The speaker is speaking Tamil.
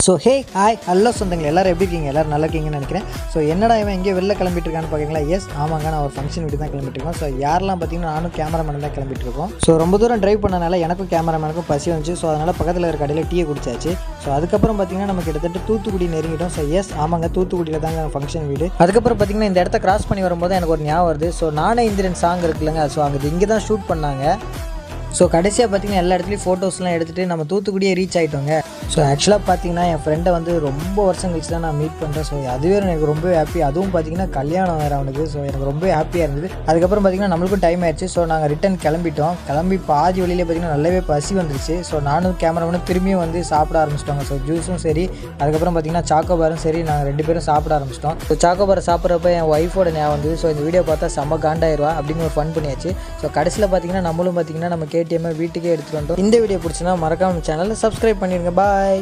ஸோ ஹே ஹாய் ஹலோ சொந்தங்கள் எல்லோரும் எப்படி இருக்கீங்க? எல்லோரும் நல்லா இருக்கீங்கன்னு நினைக்கிறேன். ஸோ என்னடா இவன் எங்கேயோ வெளில கிளம்பிட்டு இருக்கான்னு பார்க்குறீங்களா? எஸ் ஆமாங்க, நான் ஒரு ஃபங்க்ஷன் வீட்டு தான் கிளம்பிட்டு இருக்கோம். ஸோ யாரெல்லாம் பார்த்தீங்கன்னா நானும் கேமராமேன் தான் கிளம்பிட்டு இருக்கோம். ஸோ ரொம்ப தூரம் ட்ரைவ் பண்ணனால எனக்கும் கேமராமேனுக்கும் பசி வந்துச்சு. ஸோ அதனால் பக்கத்தில் இருக்க கடையில் டீயை குடிச்சாச்சு. ஸோ அதுக்கப்புறம் பார்த்தீங்கன்னா நம்ம கிட்டத்தட்ட தூத்துக்குடி நெருங்கிட்டோம். ஸோ எஸ் ஆமாங்க, தூத்துக்குடியில் தாங்க ஃபங்க்ஷன் வீடு. அதுக்கப்புறம் பார்த்தீங்கன்னா இந்த இடத்த கிராஸ் பண்ணி வரும்போது எனக்கு ஒரு ஞாபகம் வருது. ஸோ நானே இந்திரன் சாங் இருக்குல்லங்க, ஸோ அங்கே இங்கே தான் ஷூட் பண்ணாங்க. ஸோ கடைசியாக பார்த்தீங்கன்னா எல்லா இடத்துலையும் ஃபோட்டோஸ்லாம் எடுத்துகிட்டு நம்ம தூத்துக்குடியே ரீச் ஆகிட்டோங்க. ஸோ ஆக்சுவலாக பார்த்தீங்கன்னா என் ஃப்ரெண்டை வந்து ரொம்ப வருஷம் கழிச்சு தான் நான் மீட் பண்ணுறேன். ஸோ அதுவே எனக்கு ரொம்ப ஹாப்பி. அதுவும் பார்த்தீங்கன்னா கல்யாணம் வேறு அவனுக்கு. ஸோ எனக்கு ரொம்ப ஹாப்பியாக இருந்தது. அதுக்கப்புறம் பார்த்தீங்கன்னா நம்மளுக்கும் டைம் ஆயிடுச்சு. ஸோ நாங்கள் ரிட்டன் கிளம்பிட்டோம். கிளம்பி பாதி வழியிலே பார்த்தீங்கன்னா நல்லாவே பசி வந்துருச்சு. ஸோ நானும் கேமராமேனும் திரும்பியும் வந்து சாப்பிட ஆரம்பிச்சிட்டோங்க. ஸோ ஜூஸும் சரி, அதுக்கப்புறம் பார்த்தீங்கன்னா சாக்கோபாரும் சரி, நாங்கள் 2 பேரும் சாப்பிட ஆரம்பிச்சிட்டோம். ஸோ சாக்கோபாரை சாப்பிட்றப்ப என் ஒய்ஃபோட ஞாபகம் வந்தது. ஸோ இந்த வீடியோ பார்த்தா செம்ம காண்டாயிருவா அப்படின்னு ஒரு ஃபன் பண்ணியாச்சு. ஸோ கடைசியில் பார்த்தீங்கன்னா நம்மளும் பார்த்தீங்கன்னா நம்ம KTM வீட்டுக்கே எடுத்துகிட்டு வந்தோம். இந்த வீடியோ பிடிச்சினா மறக்காம சேனலில் சப்ஸ்கிரைப் பண்ணிடுங்க. பாய்.